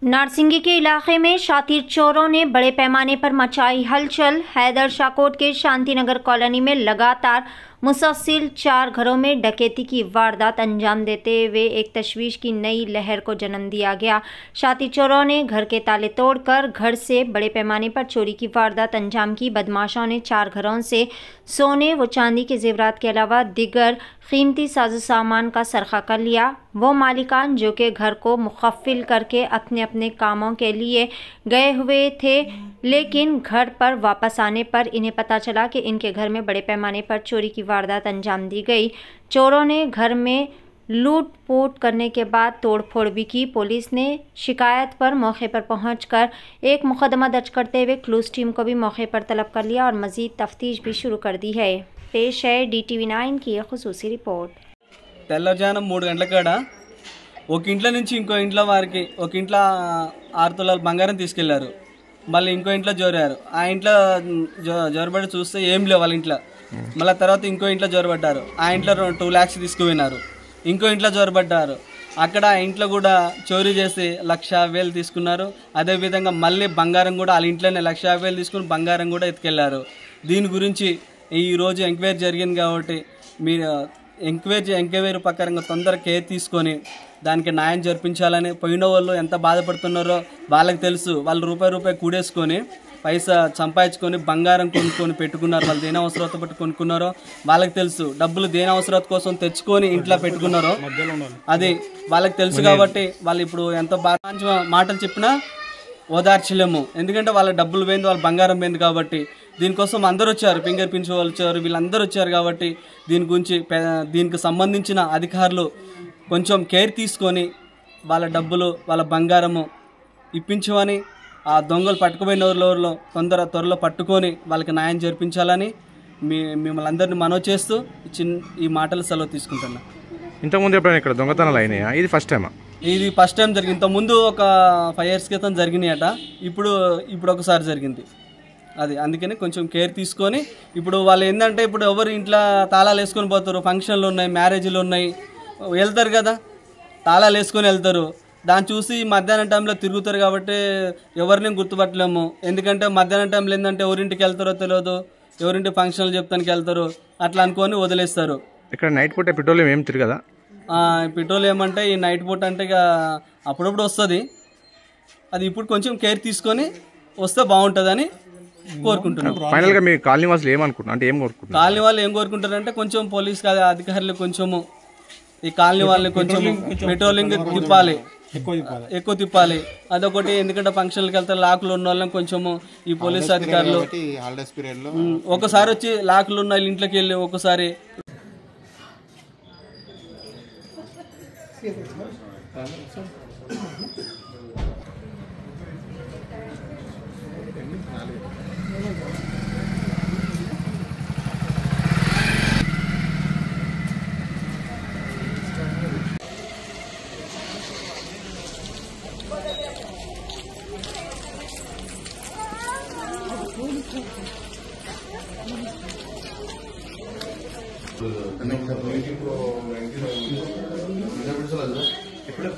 नारसिंगी के इलाके में शातिर चोरों ने बड़े पैमाने पर मचाई हलचल। हैदर शाकोट के शांतिनगर कॉलोनी में लगातार मुसलसल 4 घरों में डकैती की वारदात अंजाम देते हुए एक तशवीश की नई लहर को जन्म दिया गया। शातिर चोरों ने घर के ताले तोड़कर घर से बड़े पैमाने पर चोरी की वारदात अंजाम की। बदमाशों ने 4 घरों से सोने व चांदी के जेवरात के अलावा दिगर कीमती साजो सामान का सरखा कर लिया। वो मालिकान जो कि घर को मुखफ़िल करके अपने अपने कामों के लिए गए हुए थे, लेकिन घर पर वापस आने पर इन्हें पता चला कि इनके घर में बड़े पैमाने पर चोरी की वारदात अंजाम दी गई। चोरों ने घर में लूट पोट करने के बाद तोड़फोड़ भी की। पुलिस ने शिकायत पर मौके पर पहुंचकर एक मुकदमा दर्ज करते हुए क्लूज टीम को भी मौके पर तलब कर लिया और मजीद तफ्तीश भी शुरू कर दी है। पेश है DTV9 की खुसूसी रिपोर्ट। తెల్లజానం 3 గంటల కాడ ఒక ఇంట్లో నుంచి ఇంకో ఇంట్లో వారికి ఒక ఇంట్లో 6 తులాల బంగారం తీసుకెళ్లారు. మళ్ళీ ఇంకో ఇంట్లో జోరారు. ఆ ఇంట్లో జోరబడి చూస్తే ఏం లేవు వాళ్ళ ఇంట్లో. మళ్ళీ తర్వాత ఇంకో ఇంట్లో జోరబడ్డారు. ఆ ఇంట్లో 2 lakhs తీసుకుపోయినారు. ఇంకో ఇంట్లో జోరబడ్డారు. అక్కడ ఆ ఇంట్లో కూడా చోరీ చేసి 1,50,000 తీసుకున్నారు. అదేవిధంగా మళ్ళీ బంగారం కూడా వాళ్ళ ఇంట్లోనే 1,50,000 తీసుకుని బంగారం కూడా ఎత్తుకెళ్లారు. దీని గురించి ఈరోజు ఎంక్వైరీ జరిగింది కాబట్టి మీరు ఎంక్వైరీ ప్రకారంగా తొందరగా కేర్ తీసుకొని దానికి న్యాయం జరిపించాలని, పోయిన వాళ్ళు ఎంత బాధపడుతున్నారో వాళ్ళకి తెలుసు. వాళ్ళు రూపాయి కూడేసుకొని పైసా సంపాదించుకొని బంగారం కొనుక్కొని పెట్టుకున్నారు. వాళ్ళు దేని అవసరత బట్టి కొనుక్కున్నారో వాళ్ళకి తెలుసు. డబ్బులు దేని అవసరత కోసం తెచ్చుకొని ఇంట్లో పెట్టుకున్నారో అది వాళ్ళకి తెలుసు. కాబట్టి వాళ్ళు ఇప్పుడు ఎంత బాగా మాటలు చెప్పినా ఓదార్చలేము. ఎందుకంటే వాళ్ళ డబ్బులు పోయింది, వాళ్ళ బంగారం పోయింది. కాబట్టి దీనికోసం అందరూ వచ్చారు, ఫింగర్ ప్రింట్స్ వాళ్ళు వచ్చారు, వీళ్ళందరూ వచ్చారు. కాబట్టి దీని గురించి దీనికి సంబంధించిన అధికారులు కొంచెం కేర్ తీసుకొని వాళ్ళ డబ్బులు వాళ్ళ బంగారము ఇప్పించమని, ఆ దొంగలు పట్టుకుపోయిన ఊర్లో త్వరలో పట్టుకొని వాళ్ళకి న్యాయం జరిపించాలని మిమ్మల్ని అందరినీ మనవి చేస్తూ ఈ మాటలు సెలవు తీసుకుంటున్నా. ఇంతకుముందు ఎప్పుడైనా ఇక్కడ దొంగతనాలు అయినాయా? ఇది ఫస్ట్ టైమా? ఇది ఫస్ట్ టైం జరిగింది. ఇంతకుముందు ఒక 5 years క్రితం జరిగినాయట. ఇప్పుడు ఒకసారి జరిగింది. అది అందుకని కొంచెం కేర్ తీసుకొని ఇప్పుడు వాళ్ళు ఏంటంటే ఇప్పుడు ఎవరు ఇంట్లో తాళాలు వేసుకొని పోతారు, ఫంక్షన్లు ఉన్నాయి, మ్యారేజ్లు ఉన్నాయి, వెళ్తారు కదా, తాళాలు వేసుకొని వెళ్తారు. దాన్ని చూసి మధ్యాహ్నం టైంలో తిరుగుతారు. కాబట్టి ఎవరిని గుర్తుపట్టలేము. ఎందుకంటే మధ్యాహ్నం టైంలో ఏంటంటే ఎవరింటికి వెళ్తారో తెలియదు, ఎవరింటి ఫంక్షన్లు చెప్తానికి వెళ్తారు, అట్లా అనుకొని వదిలేస్తారు. ఇక్కడ నైట్ పూట పెట్రోలియం ఏం తిరగదా? పెట్రోలియం అంటే ఈ నైట్ పూట అంటే ఇక అప్పుడప్పుడు వస్తుంది. అది ఇప్పుడు కొంచెం కేర్ తీసుకొని వస్తే బాగుంటుందని కోరుకుంటున్నాం. ఫైనల్ గా మీ కాలనీ వాసులు ఏమనుకుంటున్నారు, అంటే ఏం కోరుకుంటున్నారు? కాలనీ వాళ్ళు ఏం కోరుకుంటారంటే కొంచెం పోలీస్ అధికారులు కొంచెము ఈ కాలనీ వాళ్ళని కొంచెం పెట్రోలింగ్ తిప్పాలి, ఎక్కువ తిప్పాలి. అదొకటి. ఎందుకంటే ఫంక్షన్లకు వెళ్తారు, లాకులు ఉన్న వాళ్ళని కొంచెము ఈ పోలీస్ అధికారులు ఒకసారి వచ్చి లాకులు ఉన్న ఇంట్లోకి వెళ్ళి ఒకసారి ఇప్పుడు